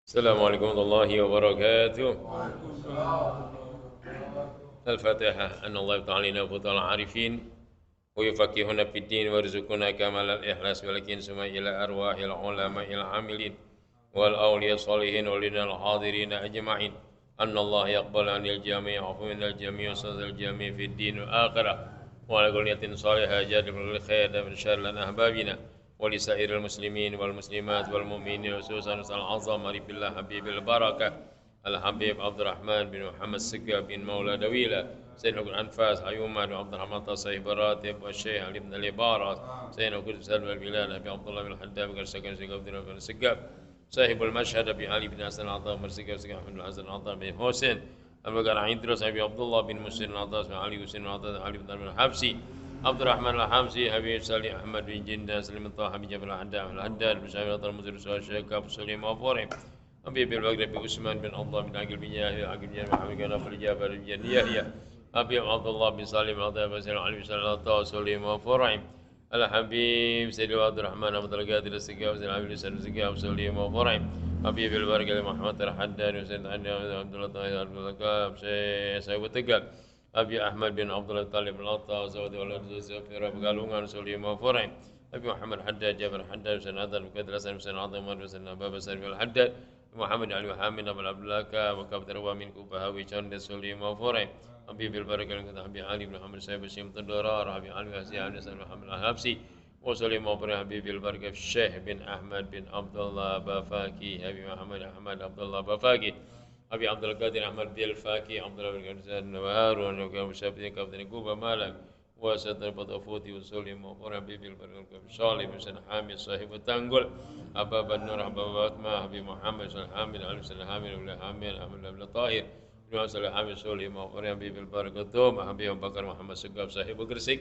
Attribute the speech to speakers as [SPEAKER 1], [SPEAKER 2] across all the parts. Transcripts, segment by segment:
[SPEAKER 1] السلام عليكم ورحمة الله وبركاته. الفاتحة. أن الله يفتح علينا وفتح العارفين ويفقهنا في الدين ويرزقنا كمال الإخلاص واليقين ثم إلى أرواح العلماء العاملين والأولياء الصالحين ولنا الحاضرين أجمعين أن الله يقبل عن الجميع وعفو من الجميع وصدر الجميع في الدين والآخرة وعلى كل نية صالحة جالب الخير من شر لنا أحبابنا ولسائر المسلمين والمسلمات والمؤمنين وخصوصا العظام رب الله حبيب البركة الحبيب عبد الرحمن بن محمد السقا بن مولى دويلة سيدنا الأنفاس عيوما وعبد الرحمن صاحب الراتب والشيخ علي بن الإبارة سيدنا كل سلم البلاد أبي عبد الله بن الحداد بن سكن سيدنا عبد الله بن السقا صاحب المشهد أبي علي بن حسن العطاء بن سكا سيدنا أحمد بن حسن العطاء بن حسين المكان عندرس أبي عبد الله بن مسلم العطاء بن علي حسين العطاء علي بن الحبسي عبد الرحمن الحمزي حبيب سالي أحمد بن جندة سليم طه بن جبل الحداد بن شعيب المدرس والشيخ أبو سليم وفوري أبي بالبكر بن عثمان بن الله بن عقل بن يحيى عقل بن محمد بن نافع جابر بن يحيى أبي عبد الله بن سالم عبد الله بن سليم علي بن سليم سليم وفوري الحبيب سيد عبد الرحمن عبد القادر السقاف سيد عبد الله السقاف سليم وفوري أبي بالبركة محمد الحداد وسيد عبد الله عبد القاب سيد التقال أبي أحمد بن عبد الله طالب العطاء وزود ولد زفير بقالونgan سليم وفوري أبي محمد حداد جابر حداد حسين عدل مكدر حسن حسين عظيم حسين باب سليم الحداد محمد علي وحامد أبو عبد الله وكابتن من كوبهاوي شند سليم وفوري أبي بالبركة أبي علي بن محمد سيد بسيم تدرار أبي علي وسيم حسين محمد الحبسي وسليم وفوري أبي بالبركة الشيخ بن أحمد بن عبد الله بافاكي أبي محمد أحمد عبد الله بافاكي أبي عبد القادر أحمد بالفاكي عبد الله بن قدسان وهارون وكان مشابهين كابتن كوبا مالك وسطر بطفوتي وسليم وفوري أبي بالبركة صالح بن سن حامد صاحب التنقل أبا بنور أبا فاطمة أبي محمد سن حامد علي سن حامد ولا حامد أحمد بن طاهر بن سن حامد سليم وفوري أبي بالبركة توم أبي أبو بكر محمد سقاف صاحب قرسك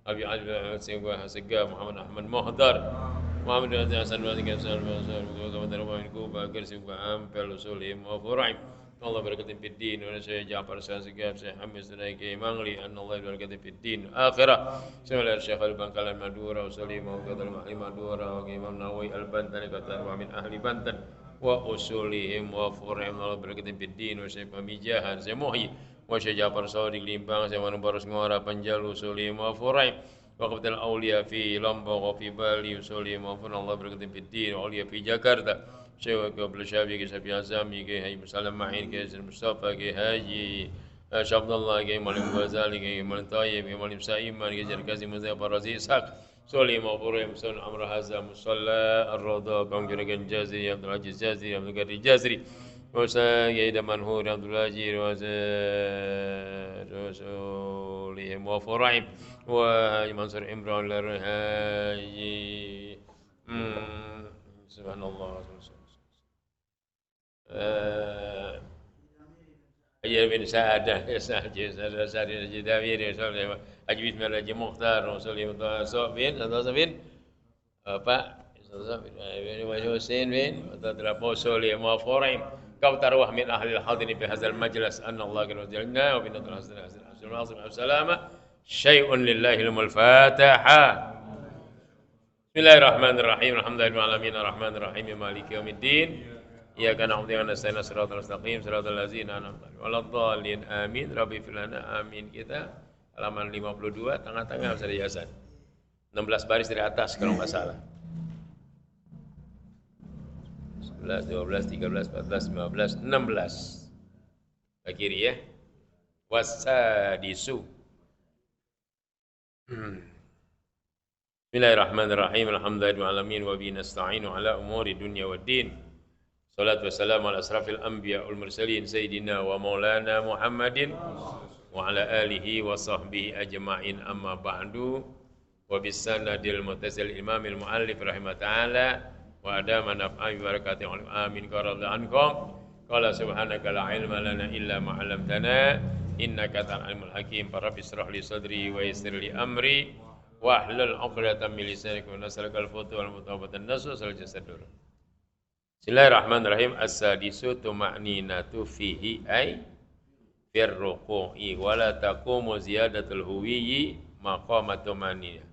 [SPEAKER 1] أبي علي بن سقاف محمد أحمد مهدر محمد بن حسن بن حسن بن ربان كوبا قرسك وأمبل سليم وفوري الله بركة في الدين ونسي جعفر ساسقاب سي حمد سنايكي مانغلي أن الله بركة في الدين آخرة سمع الشيخ البنكال المدورة وسليم وقدر المحلي مدورة وإمام نووي البنتن كتر ومن أهل بنتن وأصولهم وفرهم الله بركة في الدين وسي pemijahan سي محي وسي جعفر صادق limbang سي ونبرس ngora penjal usulim وفرهم وقبت الأولياء في لمبو وفي بالي وسليم وفرهم الله بركة في الدين وأولياء في جاكرتا شيخ قبل شابي كي سبي عزامي كي هاي مسلم معين كي سيد مصطفى كي هاجي شعب الله كي مالك غزالي كي مالك طيب كي مالك سائمان كي جركازي مزيد برازي إسحاق سولي مغفوري مسون أمر هذا مصلى الروضة قوم جركان جازري عبد العزيز جازري عبد القادر جازري وسا يد منهور عبد الواجير رسولهم وفرعهم ومنصور عمران الرهاجي سبحان الله أجل بن سعادة سعادة الجدامير أجل بن الحاج مختار رسول الله صوبين صوبين Pak Ibnu Husain bin Tadrapo Soli Muaforim kau tarwah min ahli al-hadin fi hadzal majlis anna Allah kana jalna wa bin hasan hasan azim salama syai'un lillahi al-fatiha. Bismillahirrahmanirrahim. Alhamdulillahirabbil alamin arrahmanir rahim maliki yaumiddin. Iyyaka na'budu wa nasta'inu shiratal mustaqim shiratal ladzina an'amta 'alaihim waladdallin. Amin. Rabbi fil lana amin. Kita halaman 52 tengah-tengah Ustaz Yasan. 16 baris dari atas kalau nggak salah. 11, 12, 13, 14, 15, 16. Ke kiri ya. Wasadisu. Bismillahirrahmanirrahim. Alhamdulillahirabbil alamin wa bihi nasta'inu ala umuri dunya waddin. Salatu wassalamu ala asrafil anbiya wal mursalin sayyidina wa maulana Muhammadin wa ala alihi wa sahbihi ajma'in amma ba'du. Wa bisanadil muttasil imamil muallif rahimah ta'ala wa adama naf'an bi barakati amin qarada ankum qala subhanaka la ilma lana illa ma 'allamtana innaka antal alimul hakim rabbi ishrah li sadri wa yassir li amri wa hlul 'uqdatam min lisani wa nasrikal futu wal mutabatan nasu sal jasadur. Bismillahirrahmanirrahim. As-sadisu tuma'ninatu fihi ay fir ruku'i wa la taqumu ziyadatul huwiyyi maqamatu maniyah.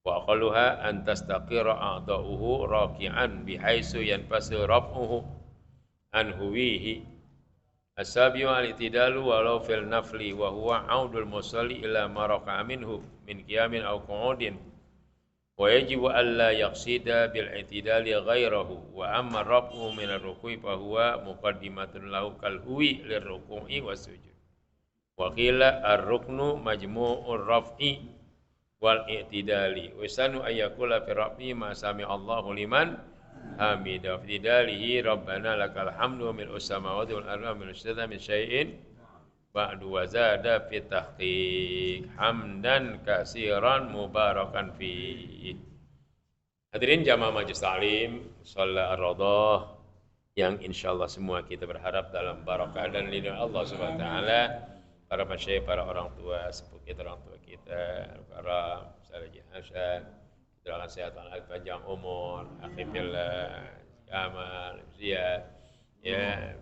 [SPEAKER 1] Wa aqalluha an tastaqira a'da'uhu raki'an bihaisu yanfasu rab'uhu anhuwihi. As-sabiu al-i'tidalu walau fil nafli wa huwa audul musalli ila ma raka'a minhu min qiyamin aw qu'udin. Wa yajibu alla yaqsida bil i'tidali ghairahu wa amma rafu min ar-ruku'i fa huwa muqaddimatun lahu kal huwi lir-ruku'i was sujud. Wa qila ar-ruknu majmu'ur raf'i wal i'tidali wa sanu ayyakula fi rafi ma sami Allahu liman hamida fi dalihi rabbana lakal hamdu min samawati wal ardi min syada min syai'in ba'du wa zada fi tahqiq hamdan katsiran mubarakan fi. Hadirin jamaah majelis taklim Shalah Ar-Raudhah yang insyaallah semua kita berharap dalam barakah dan lindungan Allah Subhanahu wa taala, para masyayikh, para orang tua, sepuh kita, orang tua kita, para Ustaz Hasan, doakan sehat dan panjang umur, akhifillah, amal, ziyad, ya,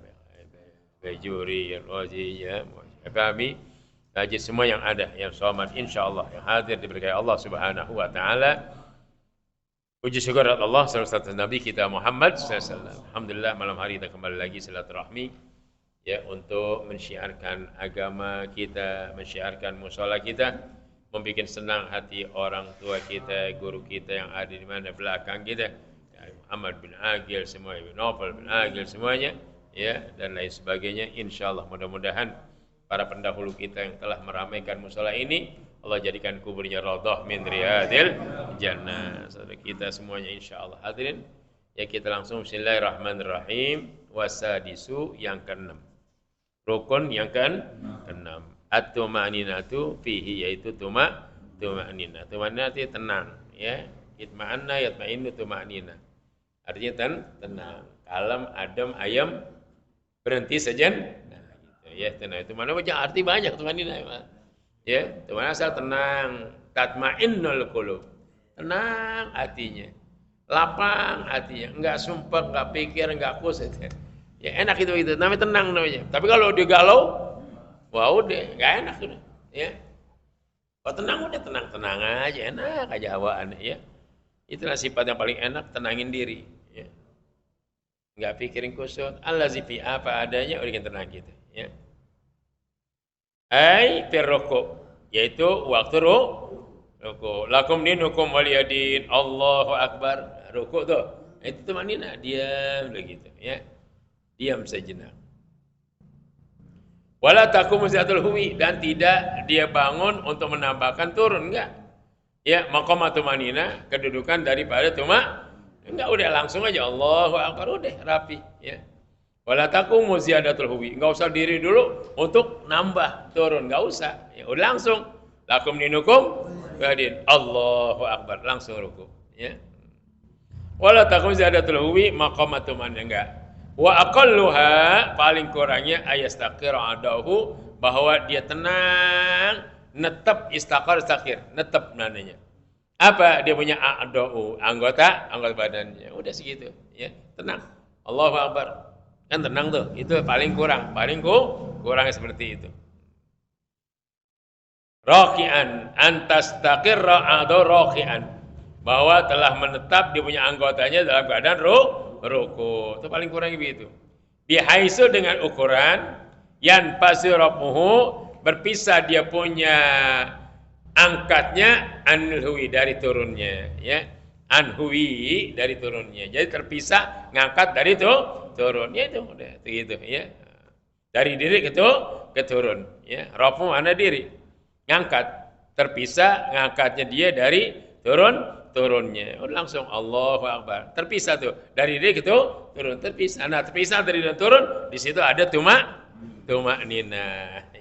[SPEAKER 1] bejuri, rozi, ya, kami, haji semua yang ada, yang selamat, insyaallah, yang hadir diberkahi Allah Subhanahu wa taala. Puji syukur Allah sallallahu Nabi kita Muhammad sallallahu. Alhamdulillah malam hari kita kembali lagi silaturahmi ya untuk mensyiarkan agama kita, mensyiarkan mushola kita, membuat senang hati orang tua kita, guru kita yang ada di mana belakang kita, ya, Muhammad bin Agil semua, Ibn Nawfal bin Agil semuanya, ya dan lain sebagainya. Insyaallah mudah-mudahan para pendahulu kita yang telah meramaikan mushola ini Allah jadikan kuburnya raudhah min riyadil jannah. Saudara kita semuanya insyaallah. Hadirin, ya kita langsung bismillahirrahmanirrahim. Wasadisu yang ke-6. Rukun yang ke-6. At-tuma'ninatu fihi, yaitu tuma'ninah. Tuma'ninah itu tenang, ya. Itma'anna yatma'innu tuma'ninah. Artinya tenang, kalem, adem, ayam, berhenti sejen. Nah, gitu ya, tenang itu mana arti banyak tuma'ninah. Ya, teman asal tenang, tatmainnul qulub. Tenang hatinya. Lapang hatinya, enggak sumpah, enggak pikir, enggak kusut. Ya enak itu namanya tenang namanya. Tapi kalau dia galau, wah udah enggak enak sudah, ya. Kalau tenang udah tenang aja, enak aja hawaan ya. Itulah sifat yang paling enak, tenangin diri, ya. Enggak pikirin kusut, allazi fi apa adanya udah tenang gitu, ya. Ai firruku, yaitu waktu ruku. Lakum dinukum waliyadin, Allahu Akbar. Ruku tuh, itu tumanina, diam begitu, ya. Diam sejenak. Wala taqumu ziatul huwi, dan tidak dia bangun untuk menambahkan turun, enggak. Ya, maqamatu manina, kedudukan daripada enggak, udah langsung aja Allahu Akbar, udah rapi, ya. Wala taqumu ziyadatul huwi, enggak usah diri dulu untuk nambah turun, enggak usah. Ya udah langsung lakum dinukum wadin, Allahu Akbar, langsung ruku, ya. Wala taqumu ziyadatul huwi maqamatu man, enggak. Wa aqalluha, paling kurangnya ayastaqir adahu, bahwa dia tenang, netep, istaqar netep namanya. Apa dia punya a'dau, anggota badannya. Udah segitu, ya. Tenang. Allahu Akbar. Kan tenang tuh, itu paling kurang seperti itu. Raki'an, antastaqirra a'dau raki'an, bahwa telah menetap dia punya anggotanya dalam keadaan ruku. Itu paling kurang begitu. Bihaisu, dengan ukuran yan pasirapuhu, berpisah dia punya angkatnya anhuwi, dari turunnya, ya. Anhuwi, dari turunnya. Jadi terpisah ngangkat dari turun, ya itu udah gitu, ya. Dari diri ke turun, ya. Rafu mana diri, ngangkat, terpisah ngangkatnya dia dari turunnya. Udah langsung Allahu Akbar, terpisah tuh dari diri ke turun, terpisah. Nah, terpisah dari dan turun, di situ ada tumak-ninah.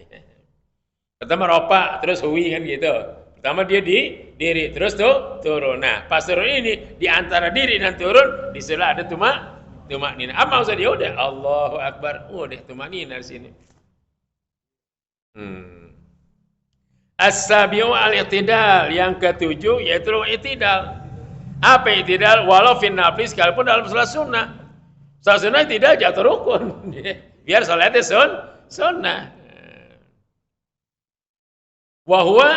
[SPEAKER 1] Pertama ropa, terus huwi kan gitu. Pertama dia di diri, terus turun. Nah, pas turun ini di antara diri dan turun, di sebelah ada tumak-ninah. Apa maksud dia? Udah Allahu Akbar, udah tumak-ninah di sini. As-sabiu al-i'tidal, yang ketujuh yaitu i'tidal. Apa i'tidal? Walau fin nafli, sekalipun dalam salat sunnah. Salat sunnah tidak jatuh rukun. Biar salatnya sunnah. Wa huwa,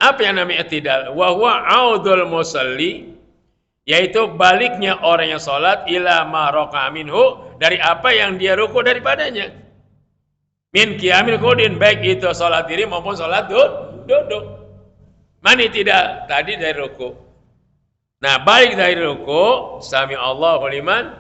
[SPEAKER 1] apa yang namanya i'tidal? Wa huwa audul musalli, Yaitu baliknya orang yang sholat ila ma raka'a minhu, dari apa yang dia ruku daripadanya. Min qiyamil qudin, baik itu sholat diri maupun sholat duduk. Mani tidak tadi dari ruku. Nah, balik dari ruku, sami Allahu liman,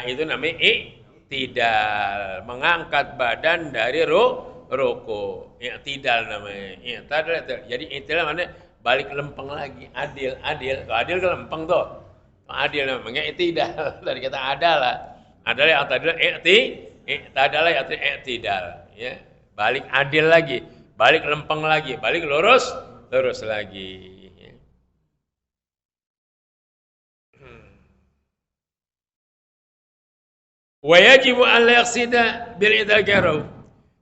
[SPEAKER 1] itu namanya i'tidal, mengangkat badan dari ruku. I'tidal namanya. I'tidal. Jadi i'tidal mana? Balik lempeng lagi, adil. Kalau adil kan lempeng tuh. Adil namanya i'tidal. Dari kata adalah. Adalah yang tadi i'tidal, ya. Balik adil lagi, balik lempeng lagi, balik lurus lagi. Wa yajibu an la yaqsida bil idal,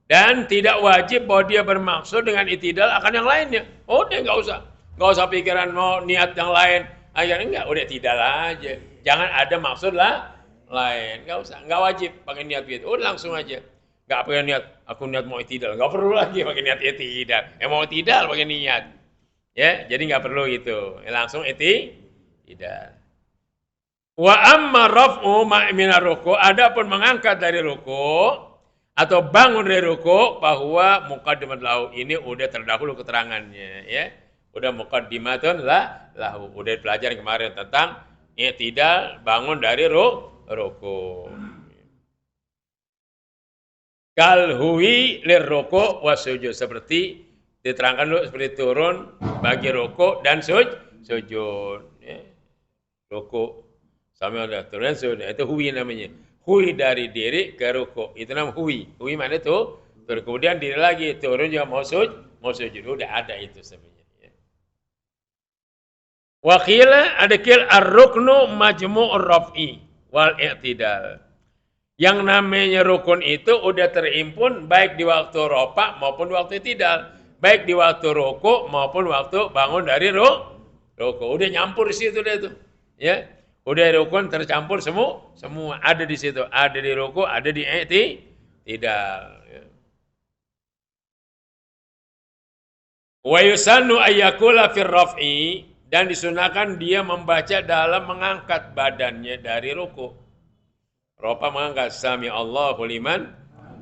[SPEAKER 1] dan tidak wajib bahwa dia bermaksud dengan itidal akan yang lainnya. Oh, dia enggak usah pikiran mau niat yang lain. Akhirnya enggak, udah tidal aja. Jangan ada maksud lah lain, enggak wajib pakai niat gitu. Udah langsung aja. Enggak pakai niat, aku niat mau itidal. Enggak perlu lagi pakai niat itidal. Mau itidal pakai niat. Ya, jadi enggak perlu gitu. Langsung itidal. Wa amma raf'u minar ruku', adapun mengangkat dari ruku' atau bangun dari ruku' bahwa muqaddimat lahu, ini udah terdahulu keterangannya, ya. Udah muqaddimatun lahu, udah pelajaran kemarin tentang i'tidal, bangun dari ruku'. Kal huwi lir ruku' was sujud, seperti diterangkan dulu, seperti turun bagi ruku' dan sujud, ya. Ruku' sama ada turun sujud, itu huwi namanya. Huwi dari diri ke ruku, itu namanya huwi. Huwi mana itu? Turun, kemudian diri lagi, turun juga mau sujud. Udah ada itu sebenarnya. Ya. Wa qila ada qil ar-ruknu majmu'ur raf'i wal i'tidal. Yang namanya rukun itu udah terimpun baik di waktu ropa maupun waktu i'tidal, baik di waktu ruku maupun waktu bangun dari ruku. Udah nyampur di situ deh itu. Ya. Udah rukun tercampur semua ada di situ, ada di ruku, ada di i'tidal. Ya. Wa yusannu ayyakula fir raf'i, dan disunahkan dia membaca dalam mengangkat badannya dari ruku. Ropa mengangkat sami Allahu liman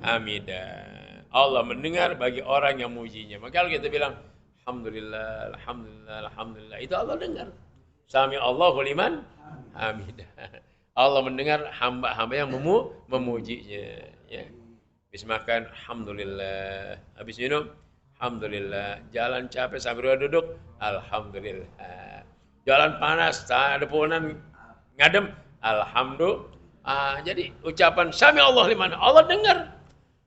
[SPEAKER 1] hamidah. Allah mendengar bagi orang yang mujinya. Maka kalau kita bilang alhamdulillah, alhamdulillah, alhamdulillah, itu Allah dengar. Sami Allahu liman hamidah. Allah mendengar hamba-hamba yang memujinya, ya. Habis makan alhamdulillah, habis minum alhamdulillah, jalan capek sambil duduk alhamdulillah, jalan panas ada pohonan ngadem alhamdulillah. Jadi ucapan sami Allah liman, Allah dengar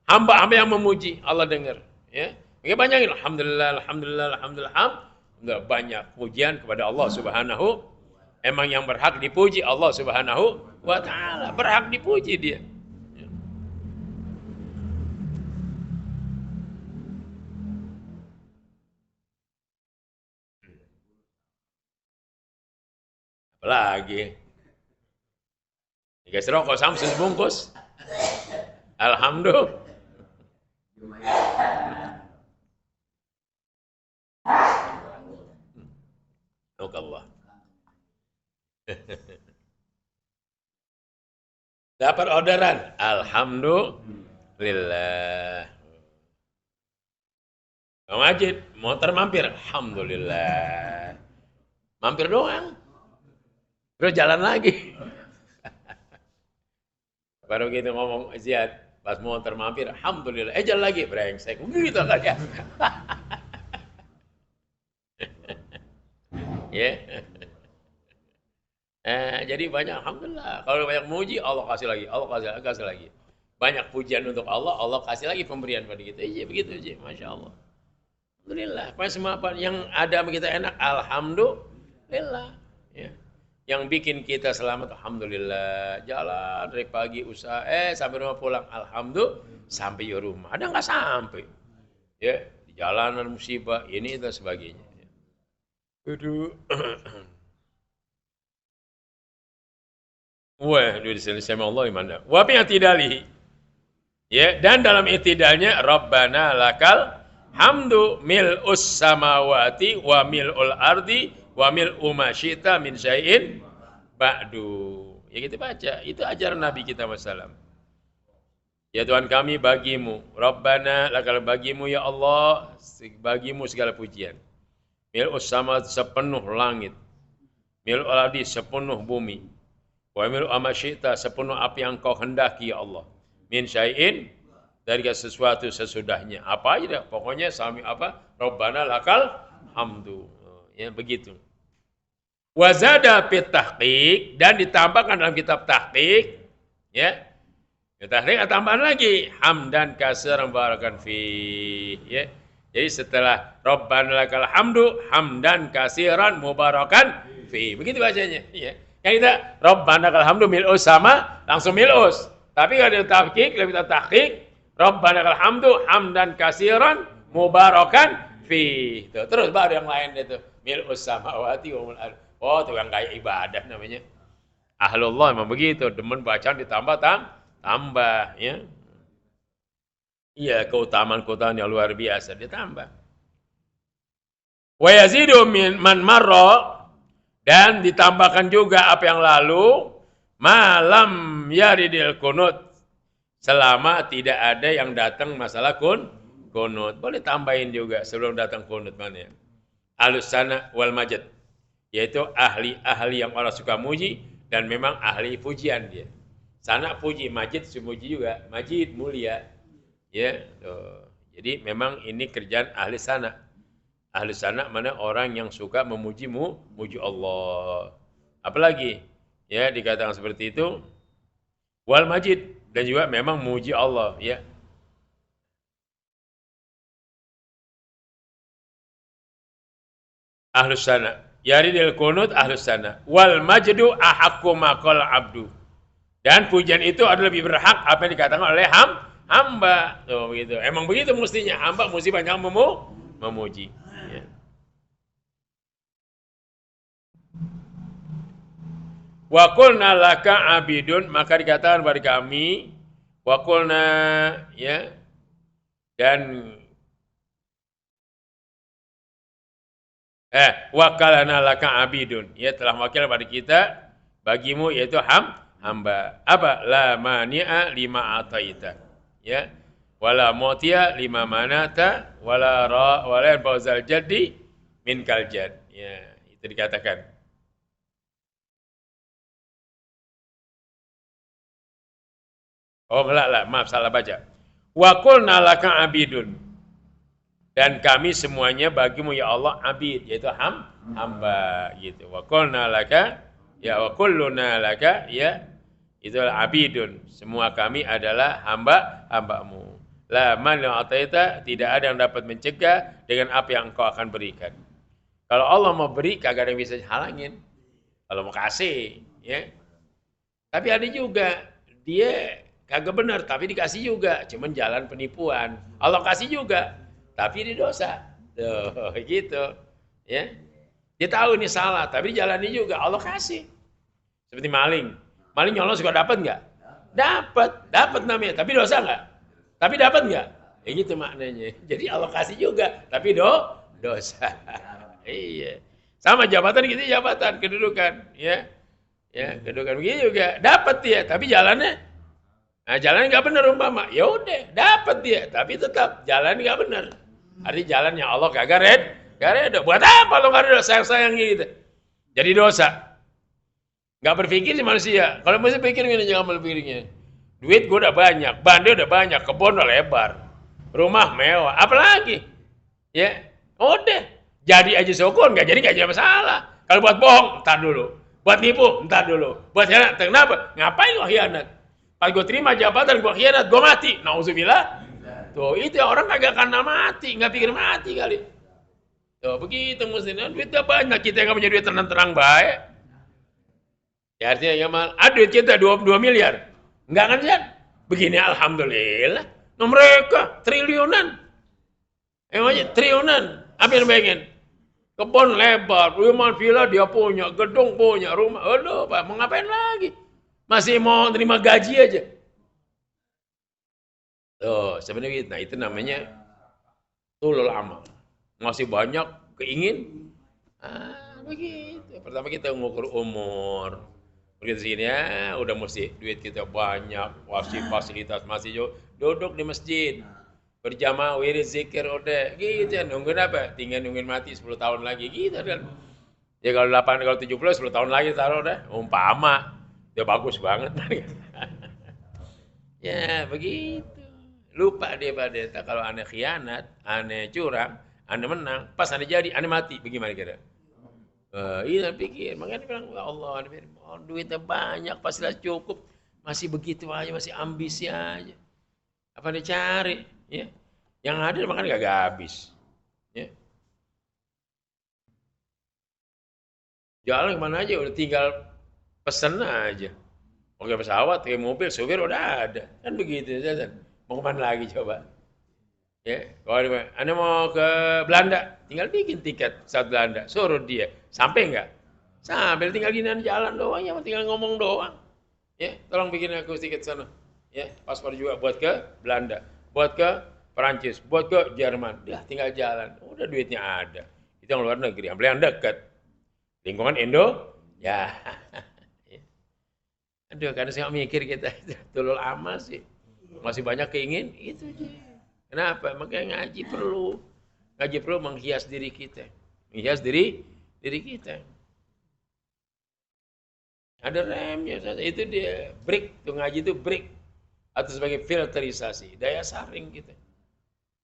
[SPEAKER 1] hamba-hamba yang memuji, Allah dengar, ya. Oke, banyakin alhamdulillah, alhamdulillah, alhamdulillah. Enggak, banyak pujian kepada Allah Subhanahu. Emang yang berhak dipuji Allah Subhanahu wa ta'ala, berhak dipuji dia. Apalagi guys, rokok Samsul bungkus. Alhamdulillah. Allah. Dapat orderan, alhamdulillah. Bang Majid, motor mampir, alhamdulillah. Mampir doang. Terus jalan lagi. Baru gitu ngomong Ziad, pas motor mampir, alhamdulillah. Jalan lagi, brengsek. Begitu kan ya. Ya. Jadi banyak alhamdulillah. Kalau banyak muji, Allah kasih lagi, Allah kasih lagi. Banyak pujian untuk Allah, Allah kasih lagi pemberian pada kita. Iya begitu aja, masya Allah. Alhamdulillah. Pas semua yang ada kita enak, alhamdulillah. Ya. Yang bikin kita selamat, alhamdulillah. Jalan dari pagi usaha, sampai rumah pulang, alhamdulillah. Sampai di rumah, ada nggak sampai? Ya, di jalanan musibah ini dan sebagainya. Aduh. Wah, diselesai Allah gimana? Wa bi i'tidalihi. Ya, dan dalam i'tidalnya Rabbana lakal hamdu mil'us samawati wa mil'ul ardi wa mil'u ma syi'ta min syai'in ba'du. Ya kita baca, itu ajaran Nabi kita wasallam. Ya Tuhan kami bagimu, Rabbana lakal bagimu ya Allah, bagimu segala pujian. Mil'us sama sepenuh langit, mil'ul ardi sepenuh bumi, wa mil'u ma syi'ta sepenuh apa yang kau hendaki ya Allah. Min syai'in dari sesuatu sesudahnya. Apa aja dah, pokoknya sami apa? Rabbana lakal hamdu. Ya begitu. Wazada fit tahqiq dan ditambahkan dalam kitab tahqiq, ya. Tahqiq tambahan lagi hamdan katsiran barakan fi, ya. Jadi setelah Rabbana lakal hamdu hamdan katsiran mubarakan fi. Begitu bacanya, ya. Yang kita Rabbana lakal hamdu mil'us sama langsung mil'us. Tapi kalau ada tahqiq, lebih tahqiq Rabbana lakal hamdu hamdan katsiran mubarakan fi. Terus baru yang lain itu mil'us samawati wa al. Oh, tukang kayak ibadah namanya. Ahlullah memang begitu, demen bacaan ditambah tambah, ya. Iya, keutamaan-keutamaan yang luar biasa ditambah. Wa yazidu min man marra dan ditambahkan juga apa yang lalu malam yaridil kunut selama tidak ada yang datang masalah kunut. Boleh tambahin juga sebelum datang kunut mana ya? Ahlus sana wal majid, yaitu ahli-ahli yang orang suka muji dan memang ahli pujian dia. Sana puji, majid semuji juga, majid mulia. Ya, jadi memang ini kerjaan ahli sana. Ahli sana mana orang yang suka muji Allah. Apalagi ya dikatakan seperti itu wal majid dan juga memang muji Allah, ya. Ahlus sana. Yaridil kunut ahlus sana. Wal majdu ahaqqu maqal abdu. Dan pujian itu adalah lebih berhak apa yang dikatakan oleh hamba. Tuh begitu. Emang begitu mestinya. Hamba mesti banyak memuji. Ya. Wa qulna laka abidun, maka dikatakan kepada kami wa qulna, ya, dan wakalana laka abidun, ya, telah wakil pada kita bagimu yaitu hamba. Apa? La mani'a lima ataita, ya, wala mu'tiya lima manata, wala bauzal jaddi min kaljad, ya, itu dikatakan. Oh, maaf salah baca. Wa qulna laka abidun, dan kami semuanya bagimu ya Allah abid, yaitu hamba gitu. Wa qulna laka, ya, wa kulluna laka, ya, itulah abidun. Semua kami adalah hambamu. La man ataita, tidak ada yang dapat mencegah dengan apa yang engkau akan berikan. Kalau Allah mau beri, kagak ada yang bisa halangin. Kalau mau kasih, ya. Tapi ada juga dia kagak benar, tapi dikasih juga, cuman jalan penipuan. Allah kasih juga, tapi dia dosa. Tuh, gitu. Ya. Dia tahu ini salah, tapi jalani juga. Allah kasih. Seperti maling. Maling nyolong suka dapat nggak? Dapat namanya, tapi dosa nggak? Tapi dapat nggak? Ya gitu maknanya. Jadi Allah kasih juga, tapi dosa. Iya. Sama jabatan gitu, jabatan, kedudukan, ya. Ya, kedudukan begini juga dapat dia, tapi jalannya, nah jalan nggak benar umpama, ya udah dapat dia, tapi tetap jalan nggak benar. Artinya jalannya Allah kagak red. Buat apa lo nggak ada sayang gitu? Jadi dosa. Nggak berpikir si manusia. Kalau masih pikir gini, jangan berpikirnya. Duit gue udah banyak, bandel udah banyak, kebun udah lebar, rumah mewah, apalagi, ya udah. Jadi aja syukur, nggak jadi masalah. Kalau buat bohong, entar dulu. Buat nipu, entar dulu. Buat khianat, kenapa? Ngapain gua khianat? Pas gua terima jabatan, gua khianat, gua mati. Nauzubillah. Tuh, itu orang kagak karena mati, nggak pikir mati kali. Tuh, begitu mestinya. Duitnya banyak, kita yang nggak punya duit tenang-tenang baik. Ya artinya ya mal, duit kita 2 miliar. Enggak kan, Jan? Begini alhamdulillah. Nah, mereka triliunan. Emangnya triliunan. Apa yang pengen? Kebun lebar, rumah villa dia punya, gedung punya, rumah. Aduh, Pak, mau ngapain lagi? Masih mau terima gaji aja. Tuh, sebenarnya nah itu namanya tulul amal. Masih banyak keingin. begitu. Pertama kita ngukur umur. Begitu sini ya, udah mesti duit kita banyak, fasilitas masih duduk di masjid. Berjamaah, wirid, zikir, udah. Gitu ya, nungguin apa? Tinggal nungguin mati 10 tahun lagi, gitu kan. Ya kalau 8, kalau 70, 10 tahun lagi taruh udah. Umpama. Ya bagus banget. Ya, begitu. Lupa dia pada kalau aneh khianat, aneh curang, aneh menang, pas aneh jadi, aneh mati. Bagaimana kira? Iya pikir, makanya bilang, ya Allah, oh, duitnya banyak, fasilitas cukup, masih begitu aja, masih ambisi aja. Apa dia cari? Ya, yang ada makanya gak habis. Ya. Jalan kemana aja, udah tinggal pesen aja. Pakai pesawat, pakai mobil, supir udah ada. Kan begitu, kan? Mau kemana lagi coba? Ya, kalau Anda mau ke Belanda, tinggal bikin tiket saat Belanda, suruh dia. Sampai enggak? Sampai, tinggal gini jalan doang, ya tinggal ngomong doang. Ya, tolong bikin aku tiket sana. Ya, paspor juga buat ke Belanda, buat ke Perancis, buat ke Jerman. Dah tinggal jalan. Udah duitnya ada. Itu yang luar negeri, yang dekat. Lingkungan Indo, ya. Aduh, kadang saya mikir kita tulul amal sih. Masih banyak keingin, itu aja. Kenapa? Makanya ngaji perlu. Ngaji perlu menghias diri kita. Menghias diri kita. Ada remnya, itu dia break. Tuh ngaji itu break. Atau sebagai filterisasi. Daya saring kita.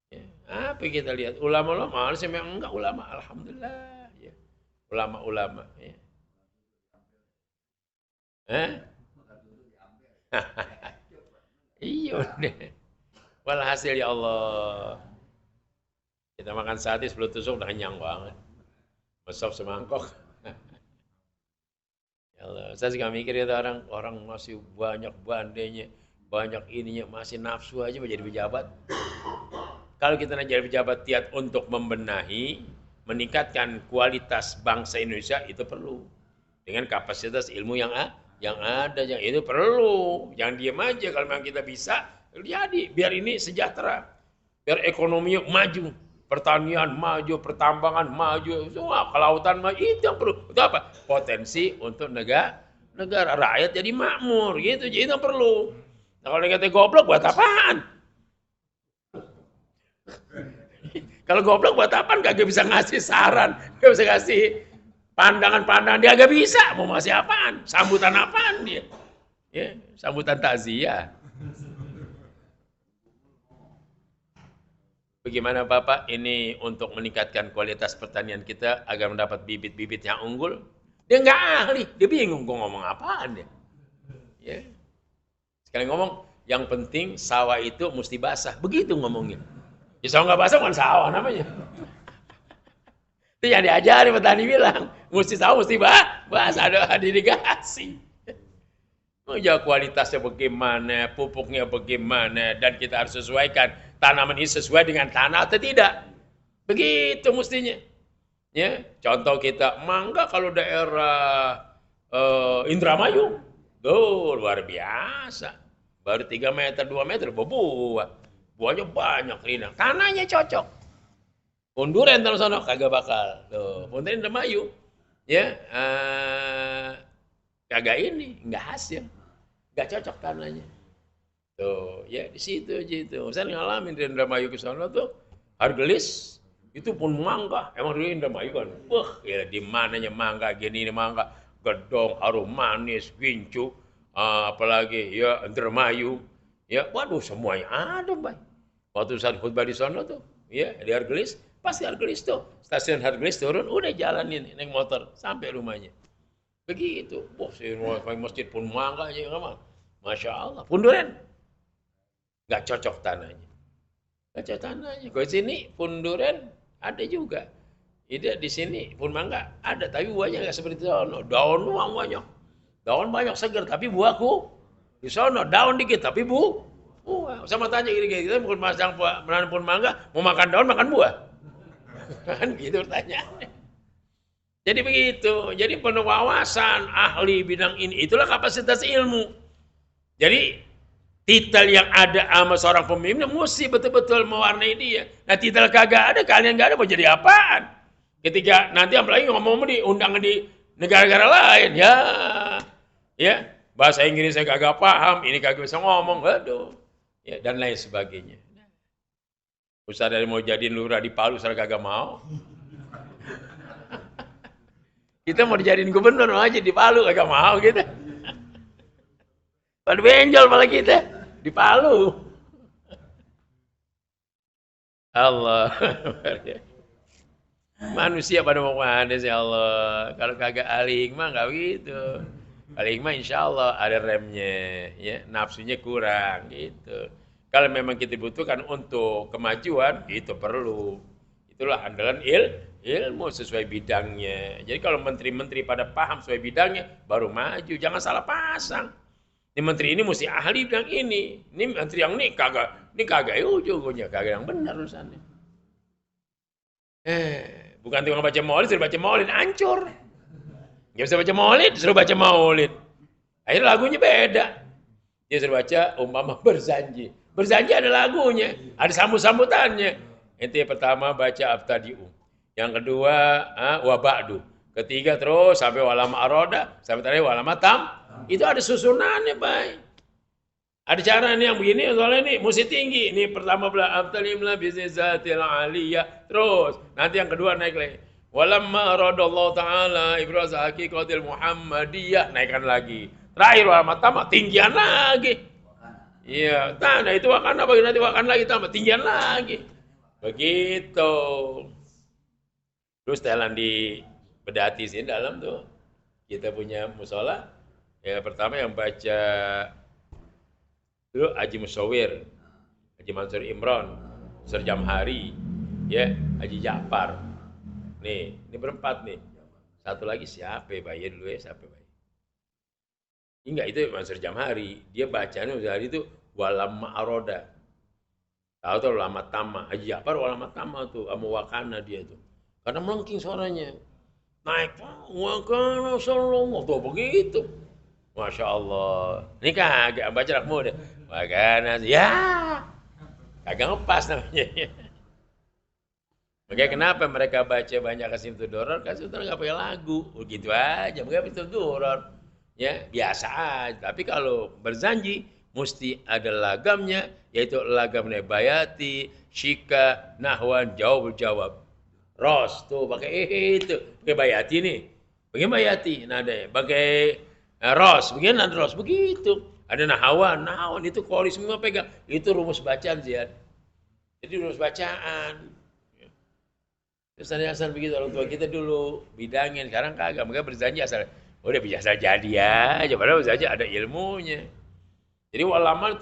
[SPEAKER 1] Ya. Apa kita lihat? Ulama-ulama, saya memang enggak ulama. Alhamdulillah. Ya. Ulama-ulama. Ya. Iya deh. Walhasil ya Allah. Kita makan sate 10 tusuk udah kenyang banget. Mesop semangkok. Ya Allah, saya juga mikir ya orang masih banyak bandenya, banyak ininya, masih nafsu aja menjadi pejabat. Kalau kita jadi pejabat tiat untuk membenahi, meningkatkan kualitas bangsa Indonesia itu perlu. Dengan kapasitas ilmu yang ada, yang itu perlu. Jangan diam aja kalau memang kita bisa, jadi biar ini sejahtera. Biar ekonominya maju, pertanian maju, pertambangan maju, semua kelautan maju, itu yang perlu. Itu apa? Potensi untuk negara rakyat jadi makmur, gitu. Jadi itu yang perlu. Nah, kalau kata goblok buat apaan? Kalau goblok buat apaan? Kagak bisa ngasih saran, kagak bisa ngasih pandangan-pandangan, dia agak bisa. Mau ngasih apaan? Sambutan apaan dia? Ya, sambutan takziah. Bagaimana Bapak ini untuk meningkatkan kualitas pertanian kita agar mendapat bibit-bibit yang unggul? Dia nggak ahli, dia bingung gue ngomong apaan dia. Ya. Sekali ngomong, yang penting sawah itu mesti basah. Begitu ngomongnya. Ya sawah nggak basah bukan sawah namanya. Itu yang diajari petani bilang, mesti sawah mesti basah, ada irigasi. Ya kualitasnya bagaimana, pupuknya bagaimana, dan kita harus sesuaikan tanaman ini sesuai dengan tanah atau tidak. Begitu mestinya. Ya, contoh kita mangga kalau daerah Indramayu, luar biasa. Baru 3 meter, 2 meter berbuah. Buahnya banyak, rindang. Tanahnya cocok. Punduren terus sana kagak bakal. Tuh, punduren Indramayu. Ya, kagak ini, enggak hasil. Enggak cocok tanahnya. Tuh, ya di situ aja itu. Saya ngalamin di Indramayu ke sana tuh, Hargelis itu pun mangga. Emang di Indramayu kan, wah, ya di mananya mangga gini ini mangga, gedong, harum manis, gincu, apalagi ya Indramayu. Ya, waduh semuanya ada, Bay. Waktu saat khutbah di sana tuh, ya di Hargelis, pasti Hargelis tuh, stasiun Hargelis turun, udah jalanin naik motor sampai rumahnya. Begitu. Wah, masjid pun mangga aja enggak. Masya Allah. Punduren nggak cocok tanahnya. Nggak cocok tanahnya. Kalau di sini punduren ada juga. Tidak di sini pun mangga ada, tapi buahnya nggak seperti itu. Daun banyak. Daun banyak segar, tapi buahku di sana daun dikit, tapi buah. Sama tanya gini, kita bukan masang menanam pun mangga, mau makan daun makan buah. Kan gitu pertanyaannya. Jadi begitu. Jadi penuh wawasan ahli bidang ini. Itulah kapasitas ilmu. Jadi titel yang ada sama seorang pemimpin mesti betul-betul mewarnai dia. Nah titel kagak ada, kalian gak ada, mau jadi apaan? Ketika nanti apalagi ngomong di undangan di negara-negara lain, ya bahasa Inggris saya kagak paham, ini kagak bisa ngomong, aduh, ya dan lain sebagainya. Ustaz dari mau jadiin lurah di Palu, saya kagak mau. Kita mau dijadiin gubernur aja di Palu, kagak mau gitu. Pada benjol malah kita di Palu. Allah. Manusia pada mau mana sih Allah? Kalau kagak aling mah nggak begitu. Aling mah insya Allah ada remnya, ya nafsunya kurang gitu. Kalau memang kita butuhkan untuk kemajuan, itu perlu. Itulah andalan ilmu sesuai bidangnya. Jadi kalau menteri-menteri pada paham sesuai bidangnya, baru maju. Jangan salah pasang. Ini menteri ini mesti ahli bidang ini. Ini menteri yang ini kagak ujung-ujungnya, kagak yang benar urusannya. Bukan tukang baca maulid, suruh baca maulid, hancur. Nggak bisa baca maulid, suruh baca maulid. Akhirnya lagunya beda. Dia suruh baca umpama berjanji. Berjanji ada lagunya, ada sambut-sambutannya. Itu yang pertama baca abtadi'u. Yang kedua wa ba'du. Ketiga terus sampai walama aroda, sampai terakhir walama tam. Itu ada susunannya, baik. Ada cara nih yang begini, soalnya ini mesti tinggi. Ini pertama abtalimla bisnizatil aliyah. Terus nanti yang kedua naik lagi. Walamma aradallahu ta'ala ibraz haqiqatil muhammadiyah, naikkan lagi. Terakhir walama tam, tinggian lagi. Iya, nah itu akan apa nanti akan lagi tambah tinggian lagi. Begitu. Terus setelah di bedati sini dalam tuh kita punya musola. Ya pertama yang baca dulu Haji Musawir, Haji Mansur Imron, Ustaz Jamhari, ya Haji Ja'far. Nih, ini berempat nih. Satu lagi siapa ya bayar dulu ya, siapa bayar? Enggak, itu Mansur Jamhari. Dia bacanya Jamhari itu walamma aroda. Tahu tuh ulama tama, Haji Ja'far ulama tama tuh, sama wakana dia tuh. Karena melengking suaranya. Naik, wakana sallallahu tuh begitu. Masya Allah. Ini kagak baca anak muda. Wakana, ya. Kagak ngepas namanya. Makanya kenapa mereka baca banyak kasih itu doror, kasih itu nggak pakai lagu. Begitu aja, mereka itu doror. Ya, biasa aja. Tapi kalau berjanji, mesti ada lagamnya, yaitu lagam bayati, syika, nahwan, jawab. Ros tuh pakai itu, pakai bayati nih. Pakai bayati, nada pakai ros, begini ada ros begitu. Ada nahawan itu koli semua pegang. Itu rumus bacaan Ziad. Jadi rumus bacaan. Terus asal begitu orang tua kita dulu bidangin, sekarang kagak. Mereka berjanji asal udah biasa jadi aja, padahal saja ada ilmunya. Jadi walamma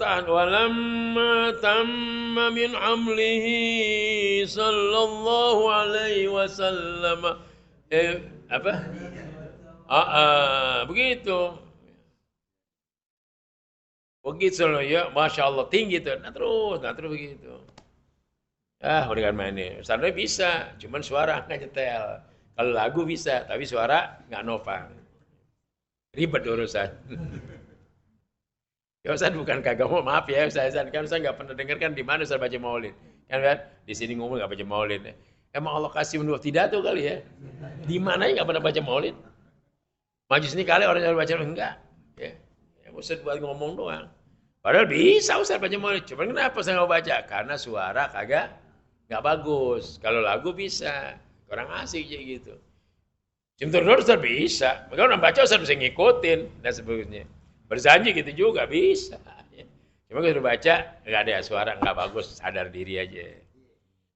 [SPEAKER 1] tamma min amlihi sallallahu alaihi wasallam. Begitu. Begitu loh ya, Masya Allah tinggi tuh. Nah terus begitu. Udah kan mainnya. Sebenarnya bisa, cuman suara nggak nyetel. Kalau lagu bisa, tapi suara nggak nopang. Ribet urusan. Ya Ustaz bukan kagak mau, maaf ya Ustaz, kan Ustaz nggak pernah dengar kan di mana Ustaz baca maulid. Kan di sini ngomong nggak baca maulid. Emang Allah kasih menurut tidak tuh kali ya. Di mana nggak pernah baca maulid. Majlis ini kali orang yang baca enggak. Ya Ustaz buat ngomong doang. Padahal bisa Ustaz baca maulid. Cuman kenapa saya nggak baca? Karena suara kagak nggak bagus. Kalau lagu bisa, kurang asik aja gitu. Cimtur Ustaz bisa. Maka orang baca Ustaz bisa ngikutin dan sebagainya. Berjanji gitu juga bisa. Cuma kalau baca nggak ada suara nggak bagus, sadar diri aja.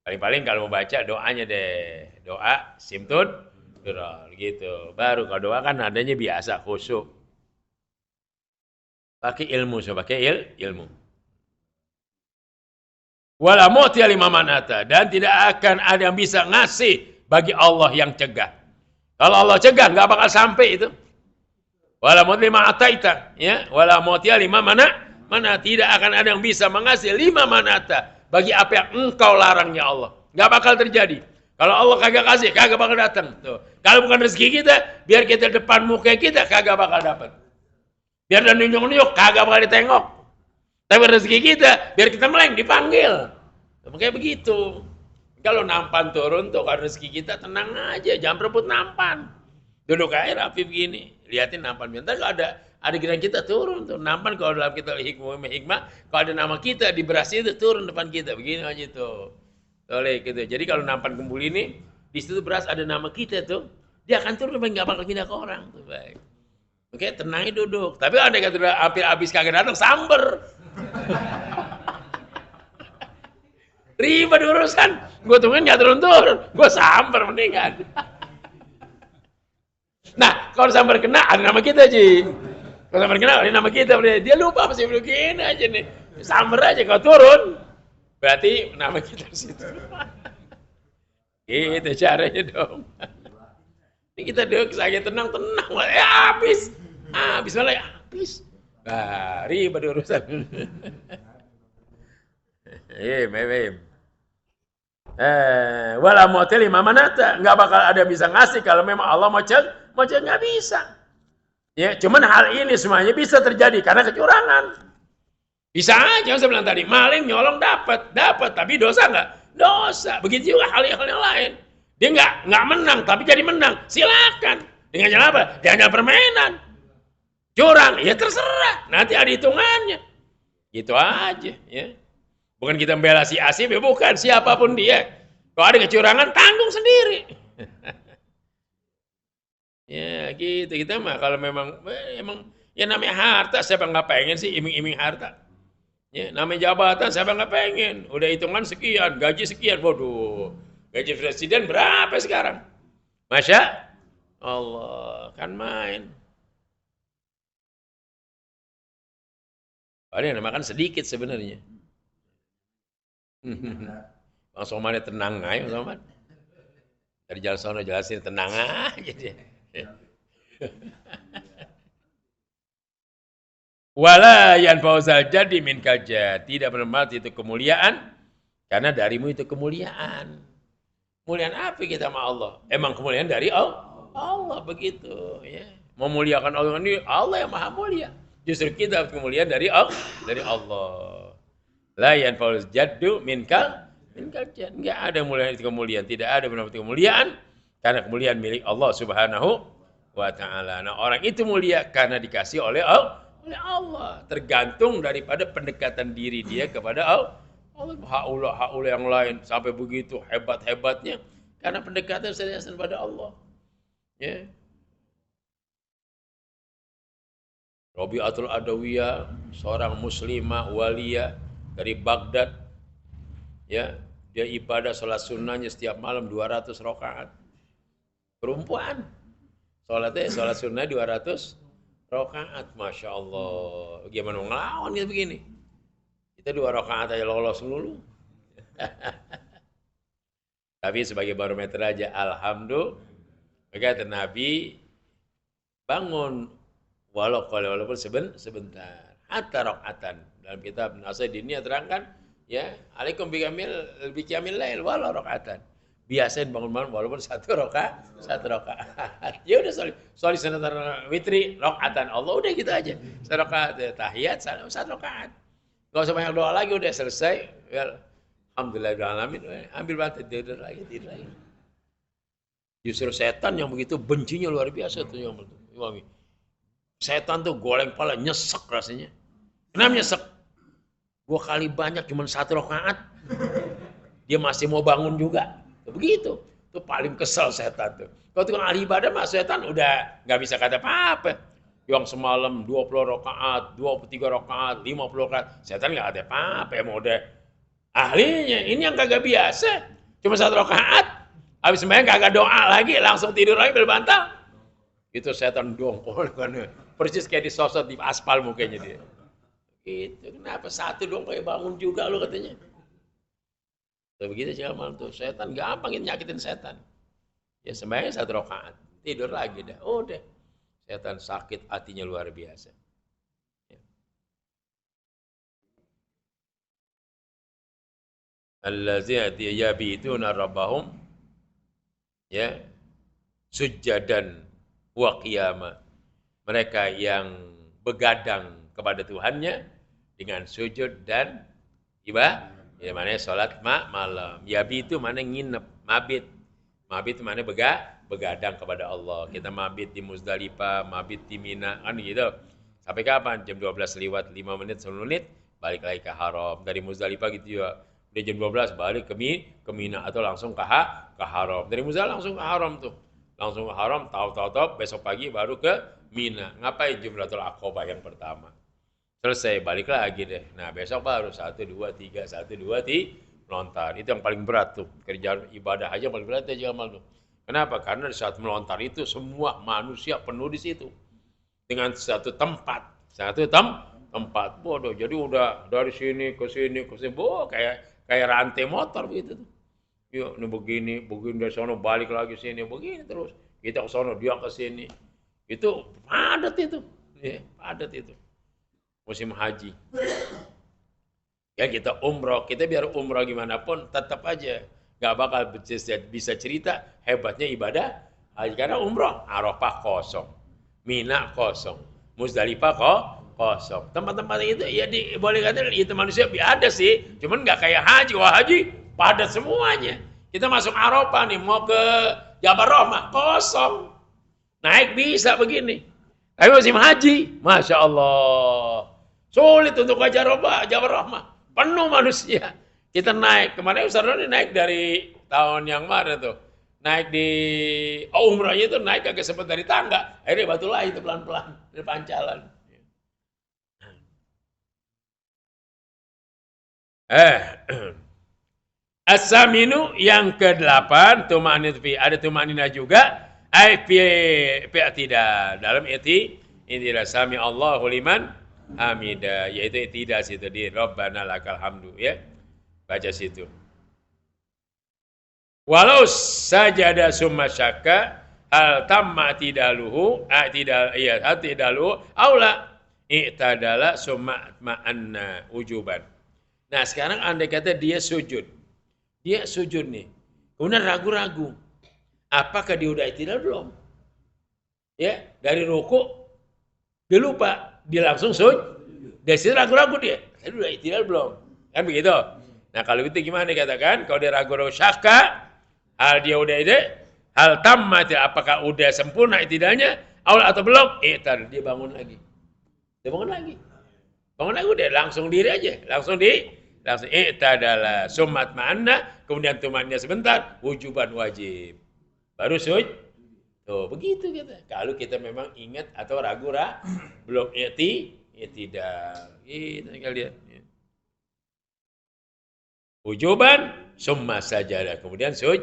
[SPEAKER 1] Paling-paling kalau mau baca doanya deh, doa simtun gitu. Baru kalau doa kan nadanya biasa khusyuk. Pakai ilmu, pakai ilmu. Wala mu'tiya liman manata, dan tidak akan ada yang bisa ngasih bagi Allah yang cegah. Kalau Allah cegah nggak bakal sampai itu. Wala mu'tiya liman ataita, ya. Wala mu'tiya liman mana tidak akan ada yang bisa mengasih lima manata bagi apa yang engkau larangnya Allah. Nggak bakal terjadi. Kalau Allah kagak kasih, kagak bakal datang. Tuh. Kalau bukan rezeki kita, biar kita depan muka kita kagak bakal dapat. Biar dan nunjuk-nunjuk, kagak bakal ditengok. Tapi rezeki kita, biar kita meleng, dipanggil. Makanya begitu. Kalau nampan turun tuh kalau rezeki kita tenang aja, jangan berebut nampan. Duduk aja rapi begini, liatin nampan. Bentar kalau ada giliran kita turun tuh nampan, kalau dalam kita hikmah, kalau ada nama kita di beras itu turun depan kita begini aja tuh. Oleh gitu. Jadi kalau nampan kembuli ini di situ beras ada nama kita tuh, dia akan turun nggak bakal pindah ke orang tuh, baik. Oke, tenangnya duduk. Tapi ada yang udah hampir habis kagak datang samber. Ribet urusan. Gue tungguin nggak turun-turun. Gue samber mendingan. Nah, kalau samber kena ada nama kita, Ji. Kalau samber kena ada nama kita. Dia lupa masih begini aja nih. Samber aja kalau turun. Berarti nama kita di situ. Gitu caranya dong. Ini kita duduk saja tenang-tenang. Habis. Habis malah habis. Nah, ribet urusan. Wala motel imamanata, nggak bakal ada bisa ngasih kalau memang Allah mau cek nggak bisa. Ya, cuman hal ini semuanya bisa terjadi karena kecurangan. Bisa aja saya bilang tadi, maling nyolong dapat, tapi dosa nggak? Dosa. Begitu juga hal-hal yang lain. Dia nggak menang, tapi jadi menang. Silakan. Dengan jalan apa? Dengan jalan permainan. Curang, ya terserah. Nanti ada hitungannya. Gitu aja, ya. Bukan kita membela si Asif, ya bukan, siapapun dia. Kalau ada kecurangan, tanggung sendiri. Ya gitu, kita mah kalau memang ya namanya harta, siapa nggak pengen sih iming-iming harta. Ya, namanya jabatan, siapa nggak pengen. Udah hitungan sekian, gaji sekian, waduh. Gaji presiden berapa sekarang? Masya Allah, kan main. Padahal makan sedikit sebenarnya. Bang Somad tenang aja, Bang Somad. Dari jalan sono jelasin tenang aja dia. Wala yanfa'u jadi min kaja, tidak bermanfaat itu kemuliaan karena darimu itu kemuliaan. Kemuliaan apa kita sama Allah? Emang kemuliaan dari Allah begitu, ya. Memuliakan Allah ini Allah yang maha mulia. Justru kita kemuliaan dari Allah. La yanfa'u jaddu min kaja. Enggak ada kemuliaan, tidak ada benar-benar kemuliaan karena kemuliaan milik Allah Subhanahu wa taala. Nah, orang itu mulia karena dikasih oleh Allah. Tergantung daripada pendekatan diri dia kepada Allah. Haula yang lain sampai begitu hebat-hebatnya karena pendekatan serius kepada Allah. Ya. Rabi'atul Adawiyah, seorang muslimah waliyah dari Baghdad. Ya, dia ibadah sholat sunnahnya setiap malam 200 rakaat. Perempuan. Sholat sunnah 200 rakaat. Masya Allah. Gimana mau ngelawan gitu begini? Kita 2 rakaat aja lolos dulu. Tapi sebagai barometer aja, alhamdulillah. Kata Nabi, bangun walaupun sebentar. Hatta rakaatan. Dalam kitab Nasaiddiniyah terangkan, ya, alaikum biqiyamil lail walau rakaatan. Biasain bangun malam walaupun satu rakaat. Ya udah soli sunat witri rakaatan. Allah udah gitu aja. Satu rakaat tahiyat satu rakaat. Enggak usah banyak doa lagi, udah selesai. Ya, alhamdulillahirabbil alamin. Ambil bantet tidur lagi. Justru setan yang begitu bencinya luar biasa tuh yang wangi. Setan tuh goleng pala nyesek rasanya. Kenapa nyesek? 2 kali banyak cuma 1 rakaat. Dia masih mau bangun juga. Begitu. Itu paling kesel setan tuh. Kalau tukang ahli ibadah mah setan udah nggak bisa kata apa-apa. Yang semalam 20 rakaat, 23 rakaat, 50 rakaat. Setan nggak ada apa-apa. Emang udah ahlinya. Ini yang kagak biasa. Cuma 1 rakaat. Habis sembahyang kagak doa lagi. Langsung tidur lagi berbantal. Itu setan dongkol kan. Persis kayak disosot di aspal mukanya dia. Gitu. Kenapa 1 dong kayak bangun juga lo katanya. Tuh begitu sih malam tuh. Setan gampang nyakitin setan. Ya sembahyang 1 rakaat. Tidur lagi dah. Udah. Setan sakit hatinya luar biasa. Ya. Allazina yabituna rabbahum ya sujjadan wa qiyama. Mereka yang begadang kepada Tuhannya dengan sujud dan Ya mana sholat malam. Yabi itu mana nginep, mabit. Mabit itu mana begadang kepada Allah. Kita mabit di Muzdalifah, mabit di Mina, kan gitu. Sampai kapan? Jam 12 lewat 5 menit, 10 menit, balik lagi ke haram. Dari Muzdalifah gitu juga. Udah jam 12 balik ke Mina atau langsung ke haram. Dari Muzdalifah langsung ke haram tuh. Langsung ke haram, tahu besok pagi baru ke Mina. Ngapain Jumratul Aqabah yang pertama? Selesai, balik lagi deh. Nah, besok baru 1, 2, 3, 1, 2, 3, melontar. Itu yang paling berat tuh. Kerjaan ibadah aja paling berat ya Jamal tuh. Kenapa? Karena di saat melontar itu semua manusia penuh di situ. Dengan satu tempat. Tempat. Bodoh. Jadi udah dari sini ke sini. Bodoh, kayak rantai motor begitu tuh. Yuk, ini begini dari sana balik lagi sini, begini terus. Kita ke sana, dia ke sini. Itu padat itu. Ya, padat itu. Musim haji. Ya kita umroh, kita biar umroh gimana pun tetap aja nggak bakal bisa cerita hebatnya ibadah haji karena umroh Arafah kosong, Mina kosong, Muzdalifah kosong. Tempat-tempat itu ya boleh kata itu manusia ada sih, cuman nggak kayak haji. Wah haji padat semuanya. Kita masuk Arafah nih mau ke Jabal Rahmah kosong, naik bisa begini. Tapi musim haji, Masya Allah, sulit untuk ke Jabal Rahmah, penuh manusia. Kita naik, kemarin Ustaz Roni naik dari tahun yang mana tuh, naik di umrahnya itu naik kagak sempat dari tangga, akhirnya batu lagi itu pelan-pelan dari pancalan. As-saminu yang ke-8 tumanina ada tumanina juga tidak dalam i'tidal sami Allahu liman hamida yaitu i'tidal situ di Rabbana lakal hamdu ya baca situ. Walau sajada summa syakka hal tamma tidaluhu atidaluhu aula i'tadala summa ma'anna ujuban. Nah sekarang andai kata dia sujud nih, kemudian ragu-ragu, apakah dia udah i'tidal belum? Ya, dari ruku, dia lupa, dia langsung sujud, dari situ ragu-ragu dia, tadi udah i'tidal belum? Kan begitu? Nah kalau itu gimana dikatakan? Kalau dia ragu-ragu syakka, hal dia udah hal tamma, apakah udah sempurna i'tidalnya, awal atau belum? I'tidal, dia bangun lagi. Bangun lagi udah, langsung diri aja, langsung i'tadala summat ma'anna, kemudian tumannya sebentar, wujuban wajib. Baru sujud. Tuh, begitu kita. Kalau kita memang ingat atau ragu belum i'tidal. Gitu kalian. Wujuban summa sajadah, kemudian sujud.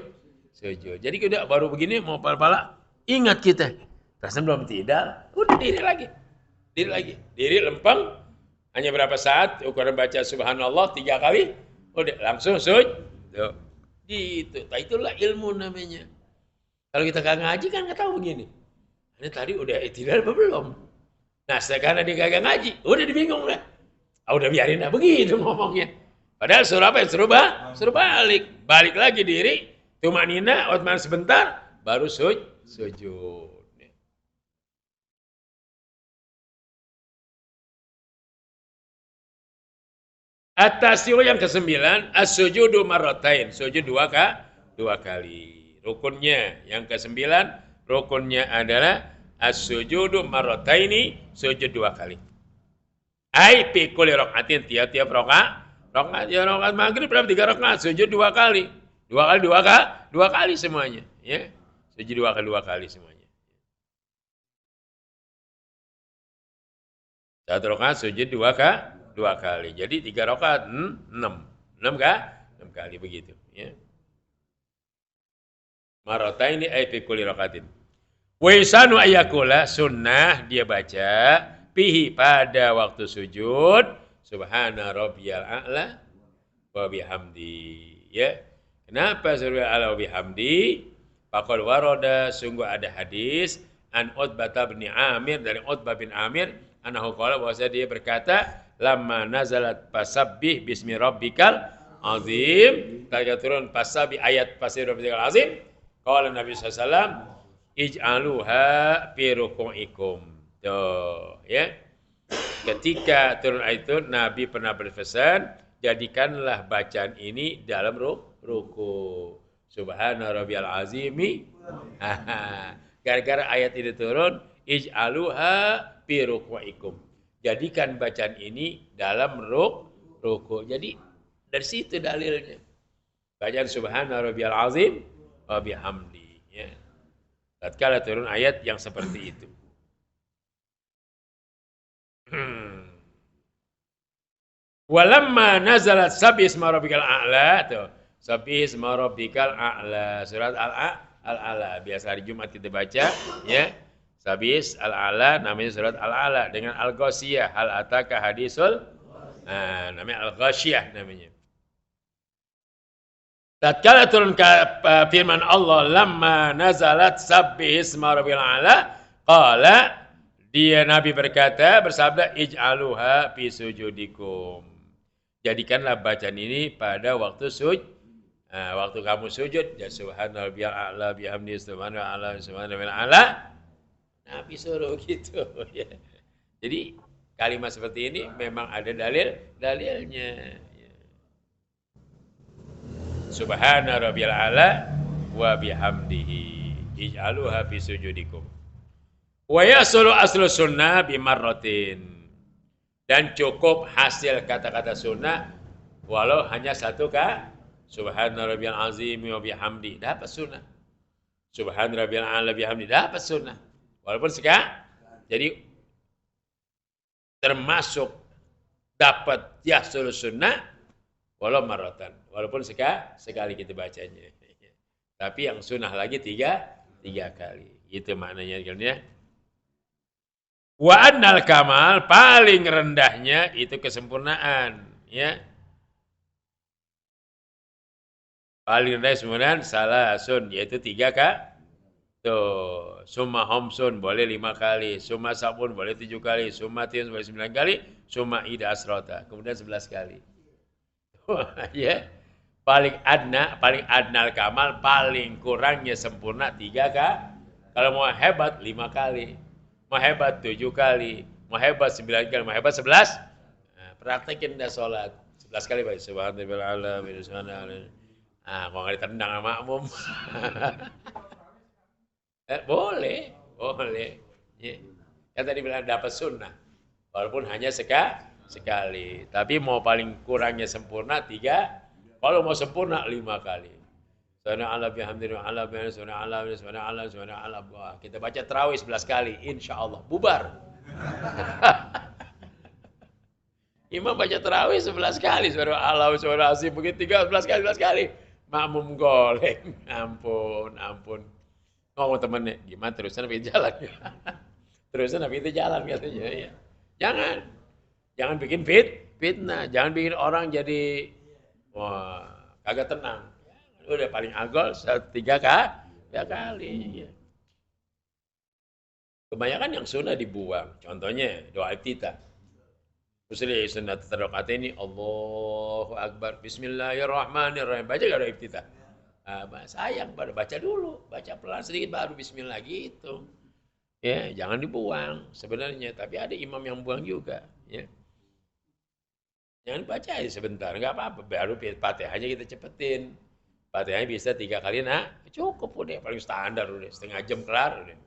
[SPEAKER 1] Jadi udah baru begini mau pala ingat kita. Rasanya belum tidak, udah diri lagi. Diri lempeng. Hanya berapa saat, ukuran baca subhanallah 3 kali, udah langsung sujud. Gitu. Nah, itulah ilmu namanya. Kalau kita kagak ngaji kan nggak tahu begini. Ini tadi udah i'tidal apa belum? Nah, sekarang dia kagak ngaji, udah dibingung lah. Udah biarin lah begitu ngomongnya. Padahal suruh apa? Suruh balik. Balik lagi diri, tumanina, otman sebentar, baru sujud. At-tasi'u yang ke-9, as-sujudu marratain, sujud dua kali. Rukunnya yang ke-9, rukunnya adalah as-sujudu marrataini, sujud 2 kali. Ai fi kulli rakaatin, tiap-tiap rakaat ya rakaat maghrib berapa 3 rakaat, sujud 2 kali. 2 kali semuanya, ya. Sujud 2 kali semuanya. 1 rakaat sujud 2 kali. Jadi 3 rakaat 6. 6 kali begitu, ya. Marataini ay fi kulli rakaatin. Wa yusanu ayyakula, sunnah dia baca fihi pada waktu sujud subhana rabbiyal a'la wa bihamdi, ya. Kenapa suruh ala wa bihamdi? Faqad warada, sungguh ada hadis an Utbah bin Amir, dari Utbah bin Amir, anahu qala, bahwa dia berkata, lamma nazalat fasabbih bismi rabbikal azim, ketika turun fasabbih ayat fasabbih rabbikal azim, qala Nabi sallallahu ij'aluha fi ruku'ikum. Tuh, ya. Ketika turun ayat itu, Nabi pernah berpesan, jadikanlah bacaan ini dalam ruku. Subhana rabbiyal azimi. Gara-gara ayat ini turun, ij'aluha fi ruku'ikum. Jadikan bacaan ini dalam ruku. Jadi dari situ dalilnya. Bacaan subhana rabbiyal azim wa bihamdi. Ya. Tatkala turun ayat yang seperti itu. Walamma nazalat sabbi isma rabbikal a'la tuh. Sabbi isma rabbikal a'la. Surat Al-A'la. Biasa hari Jumat kita baca ya. Sabis Al-A'la namanya surat Al-A'la dengan Al-Ghasyiyah. Hal ataka hadisul. Nah, namanya Al-Ghasyiyah namanya. Tatkala turun ke firman Allah lamma nazalat sabbi isma rabbikal a'la qala dia Nabi berkata bersabda ij'aluha fi sujudikum. Jadikanlah bacaan ini pada waktu waktu kamu sujud ya subhanarabbiyal a'la bihamdihi subhanarabbiyal a'la. Nabi suruh gitu ya. Jadi kalimat seperti ini memang ada dalilnya. Subhana rabbiyal a'la wa bihamdihi ij'aluha fi sujudikum. Wa yasulu aslu sunnah bimarratin. Dan cukup hasil kata-kata sunnah walau hanya satu Subhana rabbiyal azim wa bihamdi dapat sunnah. Subhana rabbiyal a'la bihamdi dapat sunnah. Walaupun jadi termasuk dapat yasulu sunnah walau marratan. Walaupun sekali kita bacanya. Tapi yang sunnah lagi tiga kali. Itu maknanya. Wa annal kamal paling rendahnya itu kesempurnaan. Ya. Paling rendah kesempurnaan salasun. Yaitu 3 Tuh. Summa homsun boleh 5 kali. Summa sabun boleh 7 kali. Summa tiun boleh 9 kali. Summa ida asrota. Kemudian 11 kali. Ya. Paling adnal kamal, paling kurangnya sempurna 3 Kalau mau hebat 5 kali, mau hebat 7 kali, mau hebat 9 kali, mau hebat 11. Nah, praktekin dah sholat 11 kali baik. Subhanallah, subhanallah. Ah, kalau nggak ditendang sama makmum. Boleh. Ya. Kan tadi bilang dapat sunnah, walaupun hanya sekali. Tapi mau paling kurangnya sempurna 3. Kalau mau sempurna 5 kali. Subhanallah bihamdihi ala bihamdihi subhanallah. Kita baca tarawih 11 kali, insyaallah bubar. Imam baca tarawih 11 kali, subhanallah azim begitu 11 kali. Makmum goleng. Ampun. Ngomong temennya, gimana terusan habis jalan. Terusan habis itu jalan katanya ya. Jangan bikin fitnah, jangan bikin orang jadi wah, kagak tenang. Udah paling agol 3 kali. Ya. Kebanyakan yang sunnah dibuang. Contohnya doa iftitah. Usulnya sunnah terrokat ini Allahu Akbar. Bismillahirrahmanirrahim. Baca gak doa iftitah? Sayang, baca dulu. Baca pelan sedikit baru bismillah gitu. Ya, jangan dibuang sebenarnya. Tapi ada imam yang buang juga. Ya. Jangan baca aja sebentar, nggak apa-apa. Baru Fatihahnya kita cepetin. Fatihahnya bisa 3 kali, cukup udah. Paling standar udah, setengah jam kelar udah.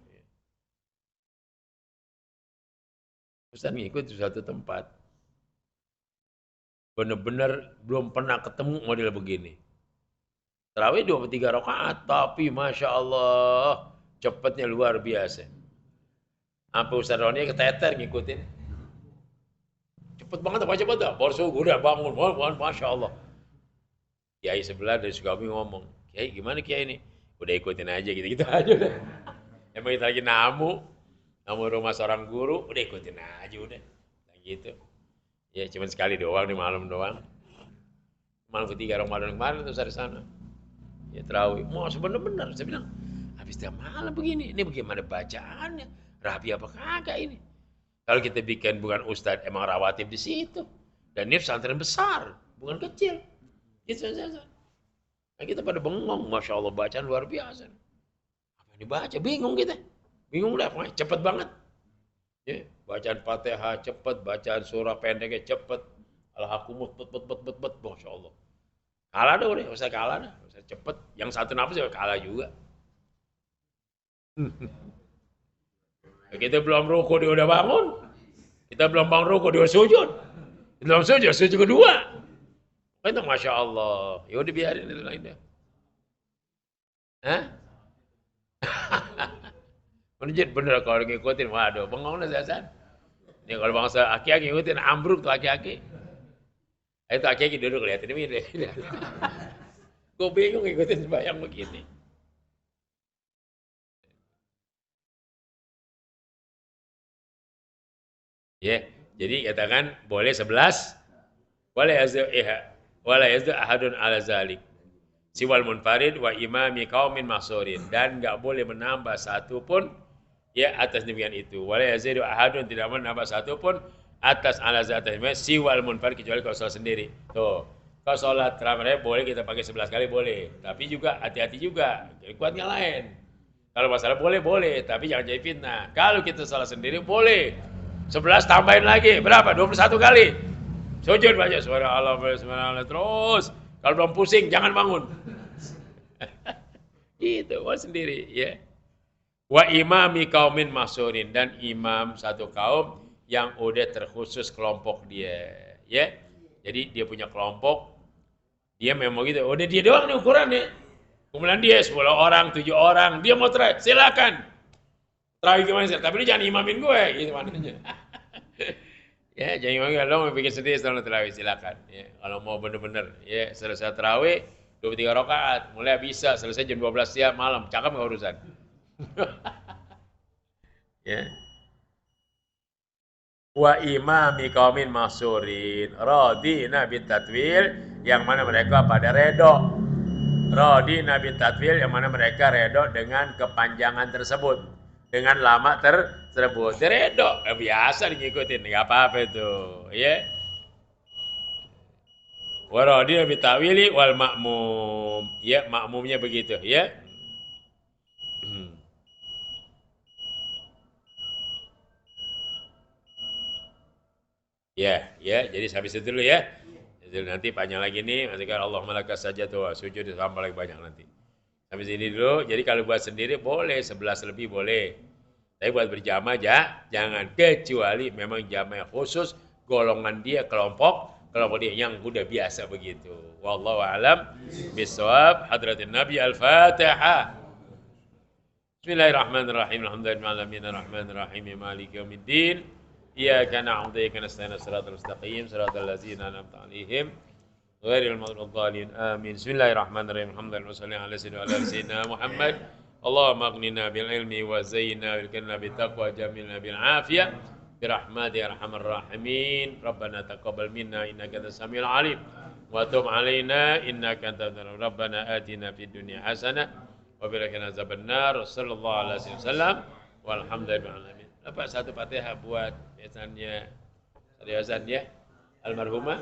[SPEAKER 1] Ustaz ngikut di satu tempat. Bener-bener belum pernah ketemu model begini. Tarawih 23 rakaat, tapi Masya Allah, cepetnya luar biasa. Sampai Ustaz Roni keteter ngikutin. Cepet banget, baru subuh udah bangun, Masya Allah. Kiai sebelah dari Sukabumi ngomong, Kiai gimana Kiai ini? Udah ikutin aja gitu aja udah. Emang kita lagi namu rumah seorang guru, udah ikutin aja udah. Gitu. Ya cuma sekali doang di malam doang. Malam ketiga Ramadan kemarin terus dari sana. Ya tarawih. Mau sebenar-benar saya bilang, habis tiap malam begini, ini bagaimana bacaannya? Rapi apa kagak ini? Kalau kita bikin bukan ustadz, emang rawatib di situ. Dan ini pesantren besar, bukan kecil. Gitu saja. Nah, kita pada bengong, Masya Allah bacaan luar biasa. Apa yang dibaca? Bingung kita. Bingung dah, cepet banget. Ya, bacaan Fatihah cepet, bacaan surah pendeknya cepet. Al-Hakumut bet bet bet bet bet, Masya Allah. Kalah dong nih, usah kalah dah, usah cepet. Yang satu nafas juga kalah juga. Kita belum ruku dia udah bangun. Kita belum bangun ruku dia sujud. Belum sujud, sujud kedua. Itu Masya Allah. Ya udah biarin itu lainnya. Hah? Menjid bener kalau ngikutin, waduh, bengong azan. Ini kalau bangsa aki-aki ngikutin ambruk tuh aki-aki. Itu aki-aki duduk liatin ini. Gue bingung ngikutin sembahyang begini. Ya, jadi katakan boleh 11, boleh yazdu ahadun ala zalik. Siwal munfarid wa imami qaumin mahsurin, dan enggak boleh menambah satu pun ya atas demikian itu. Wala yazidu ahadun, tidak menambah satu pun atas ala atas siwal munfarid, kecuali kalau sholat sendiri. Tuh. Kalau sholat ramai boleh kita pakai 11 kali boleh, tapi juga hati-hati juga, kuatnya lain. Kalau masalah boleh, tapi jangan jadi fitnah. Kalau kita sholat sendiri boleh 11 tambahin lagi, berapa? 21 kali. Sujud baca suara Allah, terus. Kalau belum pusing, jangan bangun. Itu, buat sendiri. Ya. Wa imami kaumin mahsurin, dan imam satu kaum yang udah terkhusus kelompok dia. Ya. Jadi dia punya kelompok, dia memang gitu. Udah dia doang nih ukurannya. Kemudian dia 10 orang, 7 orang, dia mau try, silakan. Terawih gimana sih? Tapi lu jangan imamin gue, gitu maknanya. Ya, jangan imamin, lo mau bikin sendiri setelah terawih, silakan. Ya, kalau mau bener-bener, ya selesai terawih 23 rakaat, mulai bisa selesai jam 12 siang malam, cakep nggak urusan. Ya. Wa imami qaumin mahsurin radina bitatwil, yang mana mereka pada redo. Radina bitatwil, yang mana mereka redo dengan kepanjangan tersebut, dengan lama tersebut. Redo, biasa ngikutin, nggak apa-apa itu, ya. Wa radina bitawili wal makmum, ya makmumnya begitu, ya. Ya, jadi sampai situ dulu ya. Jadi nanti panjang lagi nih, nanti kan Allah malakas saja tuh, sujud tambah lagi banyak nanti. Sampai sini dulu, jadi kalau buat sendiri boleh, 11 lebih boleh. Tapi buat berjamaah jangan, kecuali memang jamaah khusus, golongan dia, kelompok dia yang udah biasa begitu. Wallahu a'lam bishawab. Hadratin Nabi Al-Fatihah. Bismillahirrahmanirrahim. Alhamdulillahirrahmanirrahim. Maliki yaumiddin. Iyyaka na'budu wa iyyaka nasta'in. Shiratal mustaqim. Shiratal ladzina an'amta 'alaihim ghairil maghdubi 'alaihim. Amin. Bismillahirrahmanirrahim. Alhamdulillah sayyidina Muhammad. Allahumma aghnina bil ilmi wa zayyinna bil kanna bit taqwa jamilna bil afiyah bi rahmatika ya arhamar rahimin. Rabbana taqabbal minna innaka antas samiul alim wa tub 'alaina innaka antat tawwabur rahim. Rabbana atina fid dunya hasanah wa fil akhirati hasanah. Sallallahu alaihi wasallam walhamdulillahi. Apa satu Fatihah buat besannya almarhumah